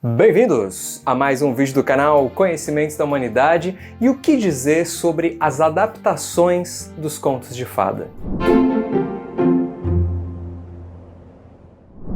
Bem-vindos a mais um vídeo do canal Conhecimentos da Humanidade e o que dizer sobre as adaptações dos contos de fada.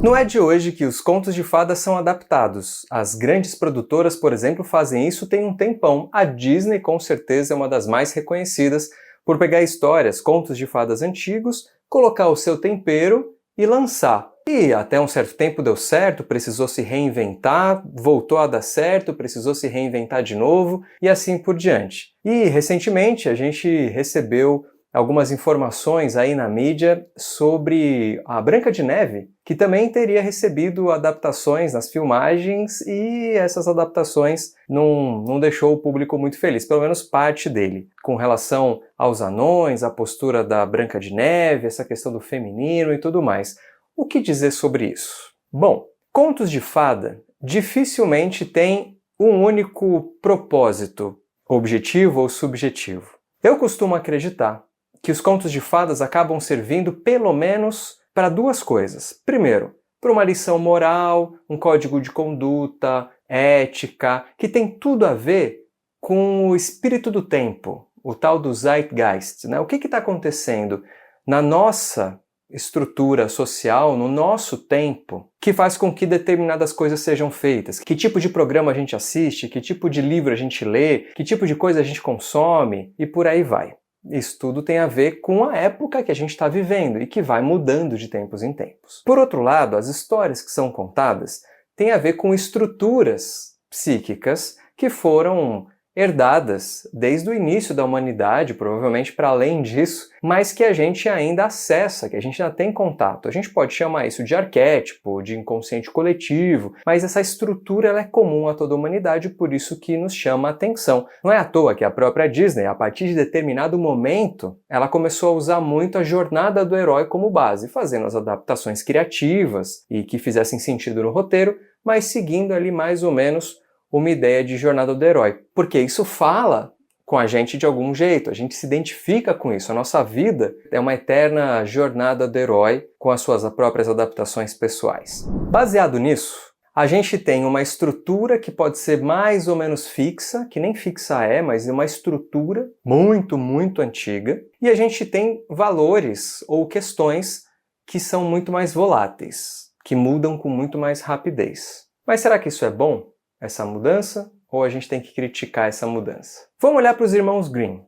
Não é de hoje que os contos de fada são adaptados. As grandes produtoras, por exemplo, fazem isso tem um tempão. A Disney, com certeza, é uma das mais reconhecidas por pegar histórias, contos de fadas antigos, colocar o seu tempero e lançar. E até um certo tempo deu certo, precisou se reinventar, voltou a dar certo, precisou se reinventar de novo e assim por diante. E recentemente a gente recebeu algumas informações aí na mídia sobre a Branca de Neve, que também teria recebido adaptações nas filmagens e essas adaptações não deixou o público muito feliz, pelo menos parte dele, com relação aos anões, a postura da Branca de Neve, essa questão do feminino e tudo mais. O que dizer sobre isso? Bom, contos de fada dificilmente têm um único propósito, objetivo ou subjetivo. Eu costumo acreditar que os contos de fadas acabam servindo pelo menos para duas coisas. Primeiro, para uma lição moral, um código de conduta, ética, que tem tudo a ver com o espírito do tempo, o tal do Zeitgeist, né? O que está acontecendo na nossa estrutura social, no nosso tempo, que faz com que determinadas coisas sejam feitas. Que tipo de programa a gente assiste, que tipo de livro a gente lê, que tipo de coisa a gente consome e por aí vai. Isso tudo tem a ver com a época que a gente está vivendo e que vai mudando de tempos em tempos. Por outro lado, as histórias que são contadas têm a ver com estruturas psíquicas que foram herdadas desde o início da humanidade, provavelmente para além disso, mas que a gente ainda acessa, que a gente ainda tem contato. A gente pode chamar isso de arquétipo, de inconsciente coletivo, mas essa estrutura ela é comum a toda a humanidade, por isso que nos chama a atenção. Não é à toa que a própria Disney, a partir de determinado momento, ela começou a usar muito a jornada do herói como base, fazendo as adaptações criativas e que fizessem sentido no roteiro, mas seguindo ali mais ou menos uma ideia de jornada do herói, porque isso fala com a gente de algum jeito, a gente se identifica com isso, a nossa vida é uma eterna jornada do herói com as suas próprias adaptações pessoais. Baseado nisso, a gente tem uma estrutura que pode ser mais ou menos fixa, que nem fixa é, mas é uma estrutura muito antiga, e a gente tem valores ou questões que são muito mais voláteis, que mudam com muito mais rapidez. Mas será que isso é bom? Essa mudança, ou a gente tem que criticar essa mudança? Vamos olhar para os irmãos Grimm.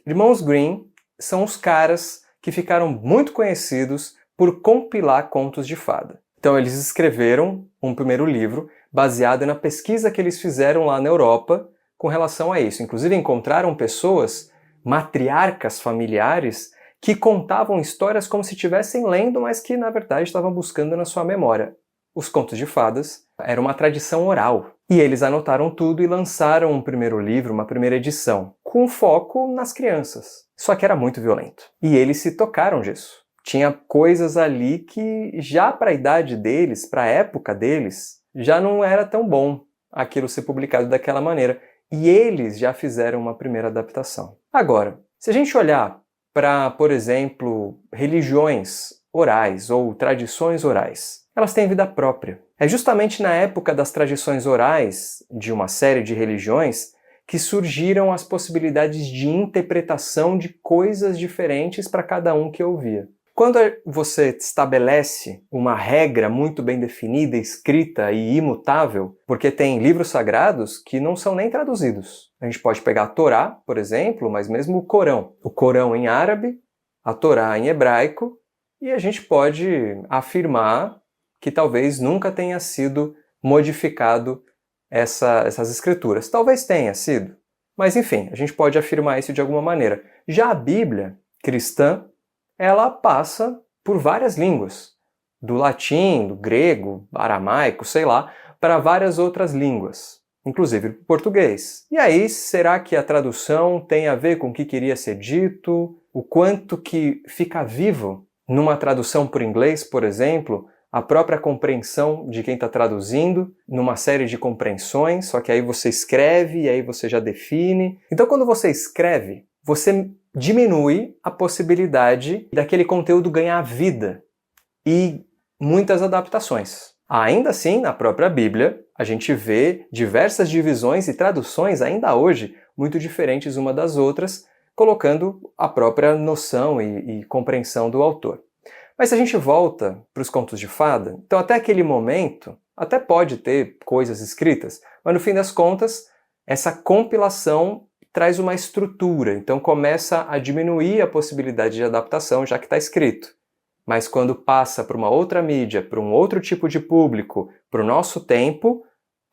Irmãos Grimm são os caras que ficaram muito conhecidos por compilar contos de fada. Então eles escreveram um primeiro livro baseado na pesquisa que eles fizeram lá na Europa com relação a isso. Inclusive encontraram pessoas, matriarcas familiares, que contavam histórias como se estivessem lendo, mas que na verdade estavam buscando na sua memória. Os contos de fadas era uma tradição oral. E eles anotaram tudo e lançaram um primeiro livro, uma primeira edição, com foco nas crianças. Só que era muito violento. E eles se tocaram disso. Tinha coisas ali que já para a idade deles, para a época deles, já não era tão bom aquilo ser publicado daquela maneira. E eles já fizeram uma primeira adaptação. Agora, se a gente olhar para, por exemplo, religiões orais ou tradições orais, elas têm vida própria. É justamente na época das tradições orais de uma série de religiões que surgiram as possibilidades de interpretação de coisas diferentes para cada um que ouvia. Quando você estabelece uma regra muito bem definida, escrita e imutável, porque tem livros sagrados que não são nem traduzidos. A gente pode pegar a Torá, por exemplo, mas mesmo o Corão. O Corão em árabe, a Torá em hebraico, e a gente pode afirmar que talvez nunca tenha sido modificado essas escrituras. Talvez tenha sido, mas enfim, a gente pode afirmar isso de alguma maneira. Já a Bíblia cristã, ela passa por várias línguas, do latim, do grego, aramaico, sei lá, para várias outras línguas, inclusive português. E aí, será que a tradução tem a ver com o que queria ser dito? O quanto que fica vivo numa tradução por inglês, por exemplo, a própria compreensão de quem está traduzindo, numa série de compreensões, só que aí você escreve e aí você já define. Então, quando você escreve, você diminui a possibilidade daquele conteúdo ganhar vida e muitas adaptações. Ainda assim, na própria Bíblia, a gente vê diversas divisões e traduções ainda hoje muito diferentes uma das outras, colocando a própria noção e compreensão do autor. Mas se a gente volta para os contos de fada, então até aquele momento, até pode ter coisas escritas, mas no fim das contas, essa compilação traz uma estrutura, então começa a diminuir a possibilidade de adaptação, já que está escrito. Mas quando passa para uma outra mídia, para um outro tipo de público, para o nosso tempo,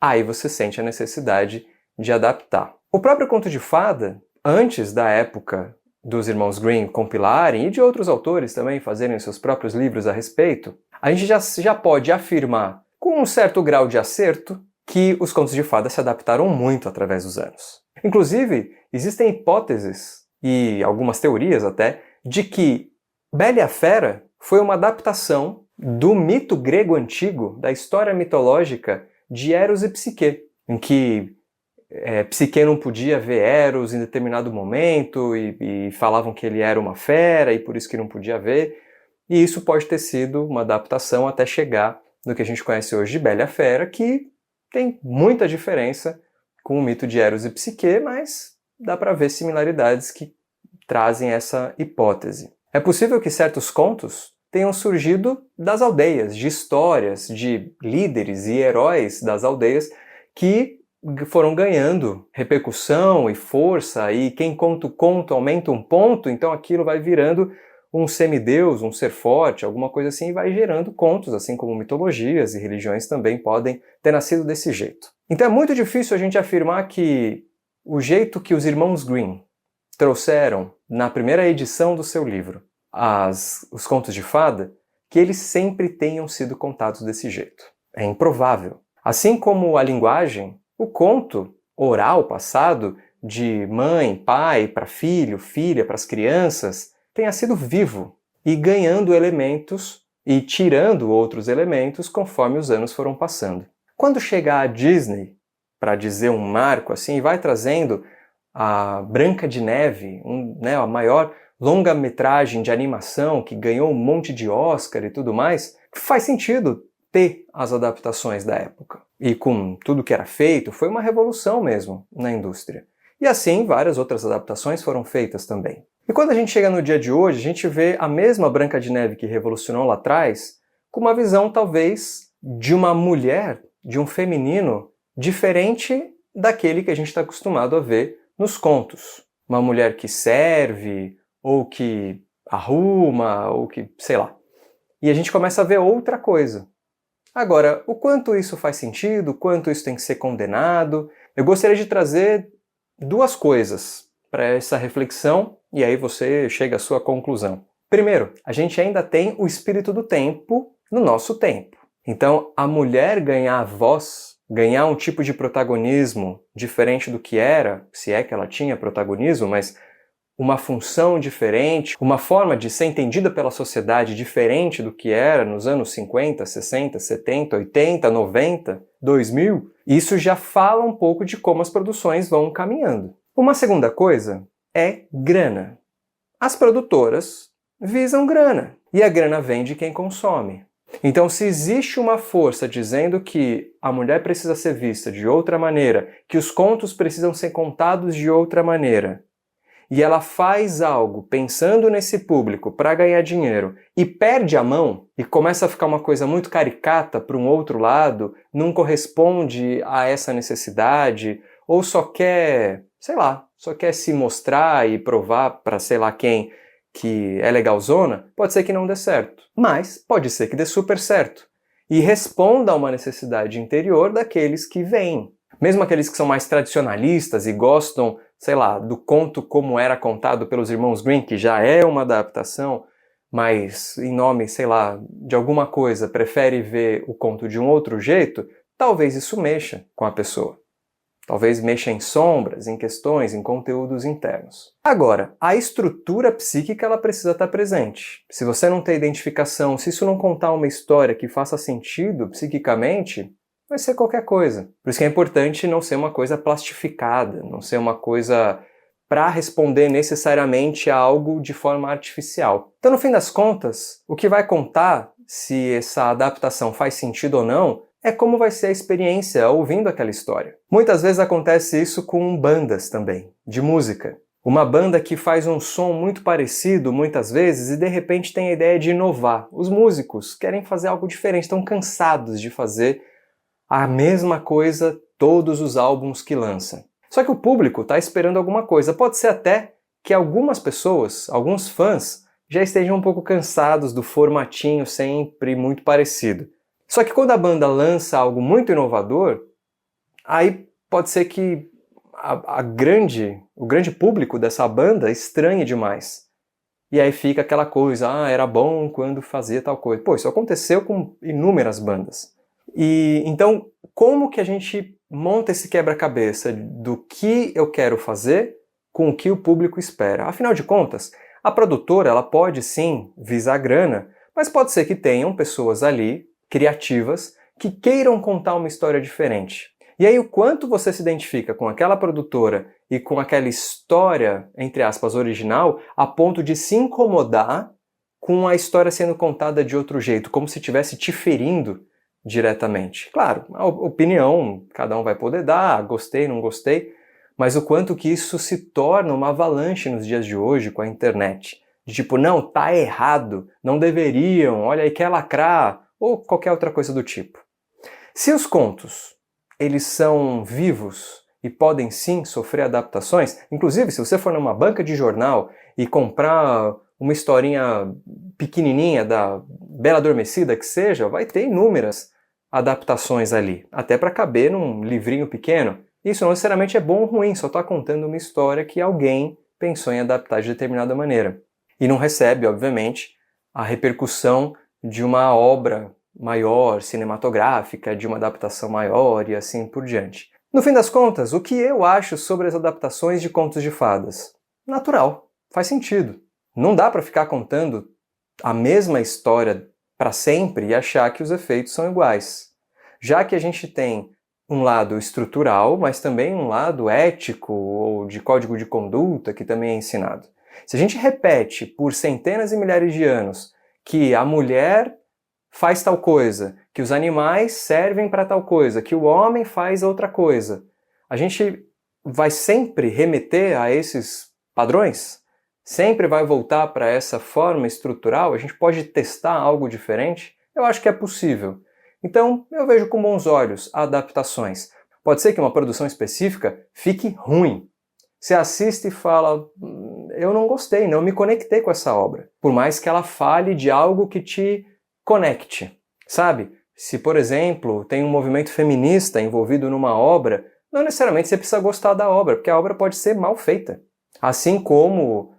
aí você sente a necessidade de adaptar. O próprio conto de fada, antes da época dos irmãos Grimm compilarem e de outros autores também fazerem seus próprios livros a respeito, a gente já pode afirmar, com um certo grau de acerto, que os contos de fada se adaptaram muito através dos anos. Inclusive, existem hipóteses, e algumas teorias até, de que Bela e a Fera foi uma adaptação do mito grego antigo, da história mitológica de Eros e Psique, em que Psique não podia ver Eros em determinado momento e falavam que ele era uma fera e por isso que não podia ver. E isso pode ter sido uma adaptação até chegar no que a gente conhece hoje de Bela e a Fera, que tem muita diferença com o mito de Eros e Psique, mas dá para ver similaridades que trazem essa hipótese. É possível que certos contos tenham surgido das aldeias, de histórias, de líderes e heróis das aldeias que foram ganhando repercussão e força, e quem conta o conto aumenta um ponto, então aquilo vai virando um semideus, um ser forte, alguma coisa assim, e vai gerando contos, assim como mitologias e religiões também podem ter nascido desse jeito. Então é muito difícil a gente afirmar que o jeito que os irmãos Grimm trouxeram na primeira edição do seu livro os contos de fada, que eles sempre tenham sido contados desse jeito. É improvável. Assim como a linguagem, o conto oral passado de mãe, pai, para filho, filha, para as crianças, tenha sido vivo e ganhando elementos e tirando outros elementos conforme os anos foram passando. Quando chegar a Disney, para dizer um marco assim, vai trazendo a Branca de Neve, a maior longa-metragem de animação que ganhou um monte de Oscar e tudo mais, faz sentido ter as adaptações da época. E com tudo que era feito, foi uma revolução mesmo na indústria. E assim, várias outras adaptações foram feitas também. E quando a gente chega no dia de hoje, a gente vê a mesma Branca de Neve que revolucionou lá atrás, com uma visão talvez de uma mulher, de um feminino, diferente daquele que a gente está acostumado a ver nos contos. Uma mulher que serve, ou que arruma, ou que, sei lá. E a gente começa a ver outra coisa. Agora, o quanto isso faz sentido, o quanto isso tem que ser condenado, eu gostaria de trazer duas coisas para essa reflexão, e aí você chega à sua conclusão. Primeiro, a gente ainda tem o espírito do tempo no nosso tempo. Então, a mulher ganhar voz, ganhar um tipo de protagonismo diferente do que era, se é que ela tinha protagonismo, mas uma função diferente, uma forma de ser entendida pela sociedade diferente do que era nos anos 50, 60, 70, 80, 90, 2000, isso já fala um pouco de como as produções vão caminhando. Uma segunda coisa é grana. As produtoras visam grana, e a grana vem de quem consome. Então, se existe uma força dizendo que a mulher precisa ser vista de outra maneira, que os contos precisam ser contados de outra maneira, e ela faz algo pensando nesse público para ganhar dinheiro e perde a mão e começa a ficar uma coisa muito caricata para um outro lado, não corresponde a essa necessidade, ou só quer, sei lá, só quer se mostrar e provar para sei lá quem que é legalzona, pode ser que não dê certo. Mas pode ser que dê super certo e responda a uma necessidade interior daqueles que vêm. Mesmo aqueles que são mais tradicionalistas e gostam, sei lá, do conto como era contado pelos irmãos Grimm, que já é uma adaptação, mas em nome, sei lá, de alguma coisa, prefere ver o conto de um outro jeito, talvez isso mexa com a pessoa. Talvez mexa em sombras, em questões, em conteúdos internos. Agora, a estrutura psíquica ela precisa estar presente. Se você não tem identificação, se isso não contar uma história que faça sentido psiquicamente, vai ser qualquer coisa. Por isso que é importante não ser uma coisa plastificada, não ser uma coisa para responder necessariamente a algo de forma artificial. Então, no fim das contas, o que vai contar se essa adaptação faz sentido ou não é como vai ser a experiência ouvindo aquela história. Muitas vezes acontece isso com bandas também, de música. Uma banda que faz um som muito parecido muitas vezes e de repente tem a ideia de inovar. Os músicos querem fazer algo diferente, estão cansados de fazer a mesma coisa todos os álbuns que lança. Só que o público está esperando alguma coisa. Pode ser até que algumas pessoas, alguns fãs, já estejam um pouco cansados do formatinho sempre muito parecido. Só que quando a banda lança algo muito inovador, aí pode ser que o grande público dessa banda estranhe demais. E aí fica aquela coisa, era bom quando fazia tal coisa. Pô, isso aconteceu com inúmeras bandas. E então, como que a gente monta esse quebra-cabeça do que eu quero fazer com o que o público espera? Afinal de contas, a produtora ela pode sim visar grana, mas pode ser que tenham pessoas ali, criativas, que queiram contar uma história diferente. E aí o quanto você se identifica com aquela produtora e com aquela história, entre aspas, original, a ponto de se incomodar com a história sendo contada de outro jeito, como se estivesse te ferindo diretamente. Claro, a opinião cada um vai poder dar, gostei, não gostei, mas o quanto que isso se torna uma avalanche nos dias de hoje com a internet. De tipo, não, tá errado, não deveriam, olha aí, quer lacrar, ou qualquer outra coisa do tipo. Se os contos, eles são vivos e podem sim sofrer adaptações, inclusive se você for numa banca de jornal e comprar uma historinha pequenininha da Bela Adormecida que seja, vai ter inúmeras adaptações ali, até para caber num livrinho pequeno. Isso não necessariamente é bom ou ruim, só está contando uma história que alguém pensou em adaptar de determinada maneira. E não recebe, obviamente, a repercussão de uma obra maior, cinematográfica, de uma adaptação maior e assim por diante. No fim das contas, o que eu acho sobre as adaptações de contos de fadas? Natural, faz sentido. Não dá para ficar contando a mesma história para sempre e achar que os efeitos são iguais. Já que a gente tem um lado estrutural, mas também um lado ético ou de código de conduta que também é ensinado. Se a gente repete por centenas e milhares de anos que a mulher faz tal coisa, que os animais servem para tal coisa, que o homem faz outra coisa, a gente vai sempre remeter a esses padrões? Sempre vai voltar para essa forma estrutural? A gente pode testar algo diferente? Eu acho que é possível. Então, eu vejo com bons olhos adaptações. Pode ser que uma produção específica fique ruim. Você assiste e fala, eu não gostei, não me conectei com essa obra. Por mais que ela fale de algo que te conecte, sabe? Se, por exemplo, tem um movimento feminista envolvido numa obra, não necessariamente você precisa gostar da obra, porque a obra pode ser mal feita. Assim como,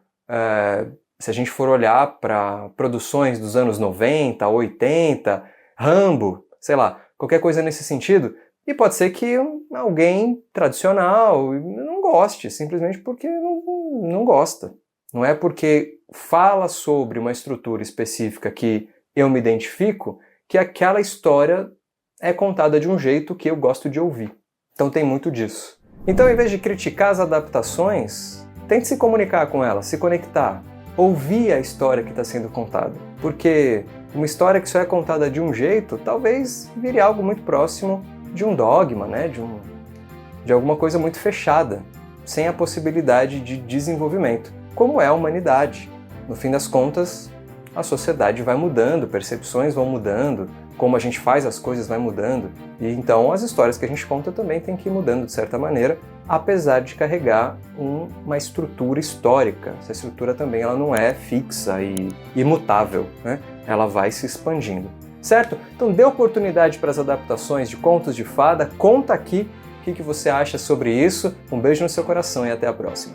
se a gente for olhar para produções dos anos 90, 80, Rambo, sei lá, qualquer coisa nesse sentido, e pode ser que alguém tradicional não goste, simplesmente porque não gosta. Não é porque fala sobre uma estrutura específica que eu me identifico, que aquela história é contada de um jeito que eu gosto de ouvir. Então tem muito disso. Então, em vez de criticar as adaptações, tente se comunicar com elas, se conectar, ouvir a história que está sendo contada. Porque uma história que só é contada de um jeito, talvez vire algo muito próximo de um dogma, né? de alguma coisa muito fechada, sem a possibilidade de desenvolvimento, como é a humanidade. No fim das contas, a sociedade vai mudando, percepções vão mudando, como a gente faz as coisas vai mudando, e então as histórias que a gente conta também têm que ir mudando de certa maneira, apesar de carregar uma estrutura histórica. Essa estrutura também ela não é fixa e imutável, né? Ela vai se expandindo. Certo? Então dê oportunidade para as adaptações de contos de fada, conta aqui o que você acha sobre isso. Um beijo no seu coração e até a próxima.